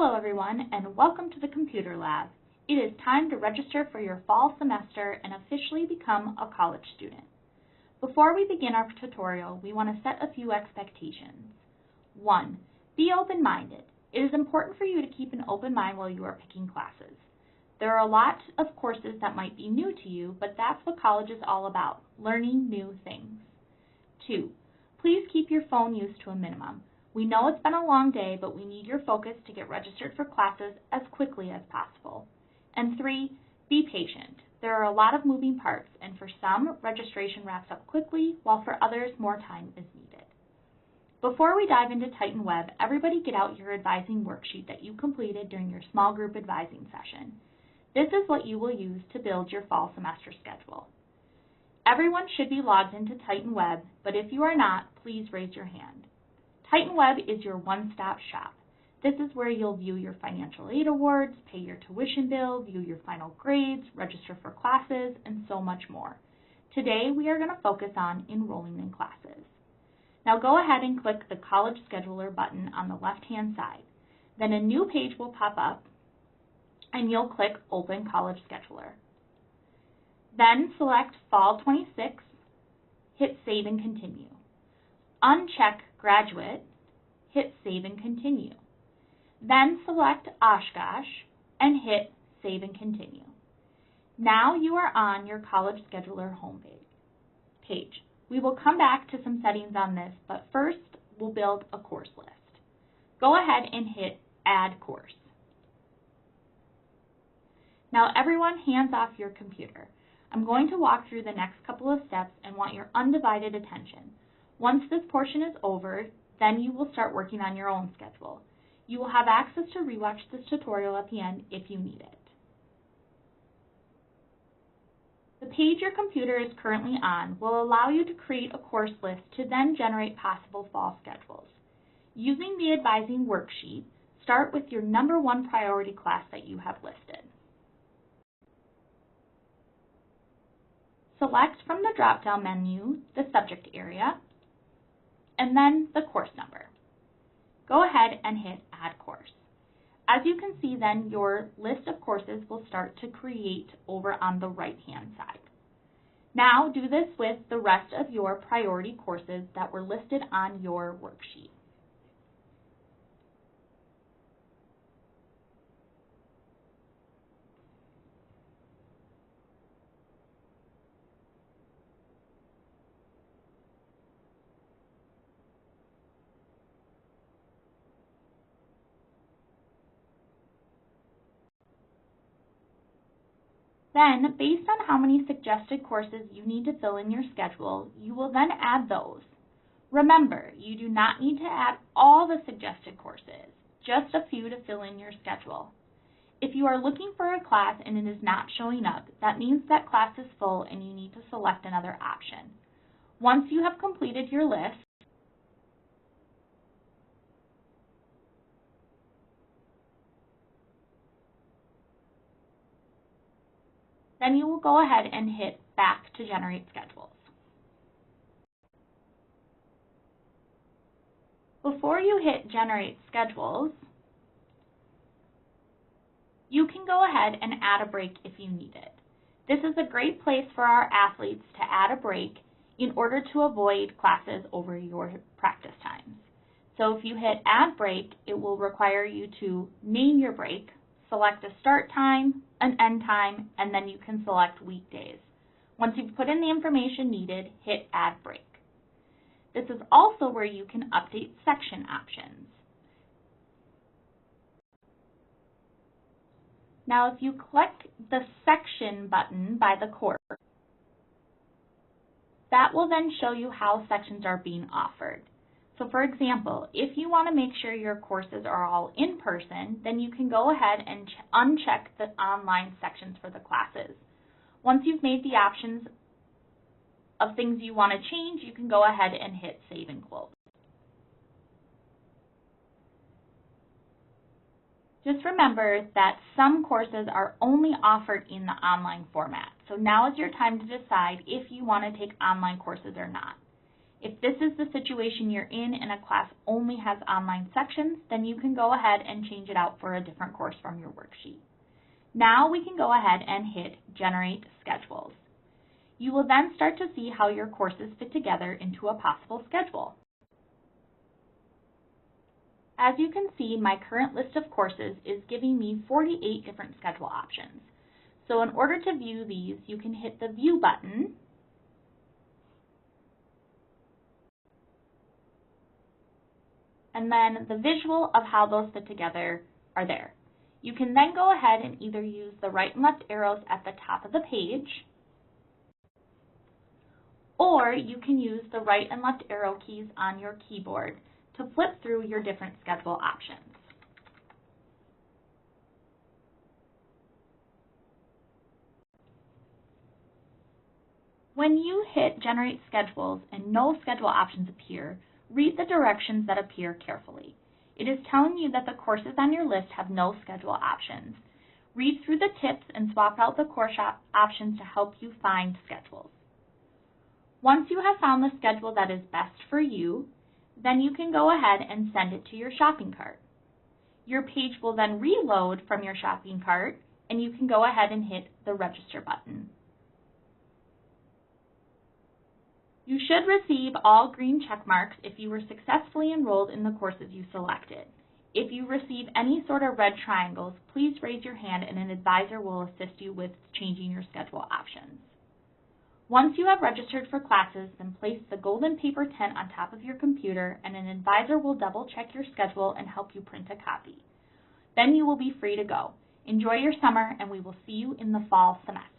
Hello everyone, and welcome to the Computer Lab. It is time to register for your fall semester and officially become a college student. Before we begin our tutorial, we want to set a few expectations. 1. Be open-minded. It is important for you to keep an open mind while you are picking classes. There are a lot of courses that might be new to you, but that's what college is all about, learning new things. 2. Please keep your phone use to a minimum. We know it's been a long day, but we need your focus to get registered for classes as quickly as possible. And 3, be patient. There are a lot of moving parts, and for some, registration wraps up quickly, while for others, more time is needed. Before we dive into Titan Web, everybody get out your advising worksheet that you completed during your small group advising session. This is what you will use to build your fall semester schedule. Everyone should be logged into Titan Web, but if you are not, please raise your hand. Titan Web is your one-stop shop. This is where you'll view your financial aid awards, pay your tuition bill, view your final grades, register for classes, and so much more. Today, we are going to focus on enrolling in classes. Now go ahead and click the College Scheduler button on the left-hand side. Then a new page will pop up, and you'll click Open College Scheduler. Then select Fall 26, hit Save and Continue. Uncheck Graduate, hit Save and Continue. Then select Oshkosh and hit Save and Continue. Now you are on your College Scheduler homepage. We will come back to some settings on this, but first we'll build a course list. Go ahead and hit Add Course. Now everyone, hands off your computer. I'm going to walk through the next couple of steps and want your undivided attention. Once this portion is over, then you will start working on your own schedule. You will have access to rewatch this tutorial at the end if you need it. The page your computer is currently on will allow you to create a course list to then generate possible fall schedules. Using the advising worksheet, start with your #1 priority class that you have listed. Select from the drop-down menu the subject area, and then the course number. Go ahead and hit Add Course. As you can see then, your list of courses will start to create over on the right-hand side. Now do this with the rest of your priority courses that were listed on your worksheet. Then, based on how many suggested courses you need to fill in your schedule, you will then add those. Remember, you do not need to add all the suggested courses, just a few to fill in your schedule. If you are looking for a class and it is not showing up, that means that class is full and you need to select another option. Once you have completed your list, then you will go ahead and hit Back to generate schedules. Before you hit Generate Schedules, you can go ahead and add a break if you need it. This is a great place for our athletes to add a break in order to avoid classes over your practice times. So if you hit Add Break, it will require you to name your break, select a start time, an end time, and then you can select weekdays. Once you've put in the information needed, hit Add Break. This is also where you can update section options. Now if you click the section button by the course, that will then show you how sections are being offered. So for example, if you want to make sure your courses are all in person, then you can go ahead and uncheck the online sections for the classes. Once you've made the options of things you want to change, you can go ahead and hit Save and Close. Just remember that some courses are only offered in the online format. So now is your time to decide if you want to take online courses or not. If this is the situation you're in and a class only has online sections, then you can go ahead and change it out for a different course from your worksheet. Now we can go ahead and hit Generate Schedules. You will then start to see how your courses fit together into a possible schedule. As you can see, my current list of courses is giving me 48 different schedule options. So in order to view these, you can hit the View button, and then the visual of how those fit together are there. You can then go ahead and either use the right and left arrows at the top of the page, or you can use the right and left arrow keys on your keyboard to flip through your different schedule options. When you hit Generate Schedules and no schedule options appear, read the directions that appear carefully. It is telling you that the courses on your list have no schedule options. Read through the tips and swap out the course options to help you find schedules. Once you have found the schedule that is best for you, then you can go ahead and send it to your shopping cart. Your page will then reload from your shopping cart, and you can go ahead and hit the Register button. You should receive all green check marks if you were successfully enrolled in the courses you selected. If you receive any sort of red triangles, please raise your hand and an advisor will assist you with changing your schedule options. Once you have registered for classes, then place the golden paper tent on top of your computer and an advisor will double check your schedule and help you print a copy. Then you will be free to go. Enjoy your summer and we will see you in the fall semester.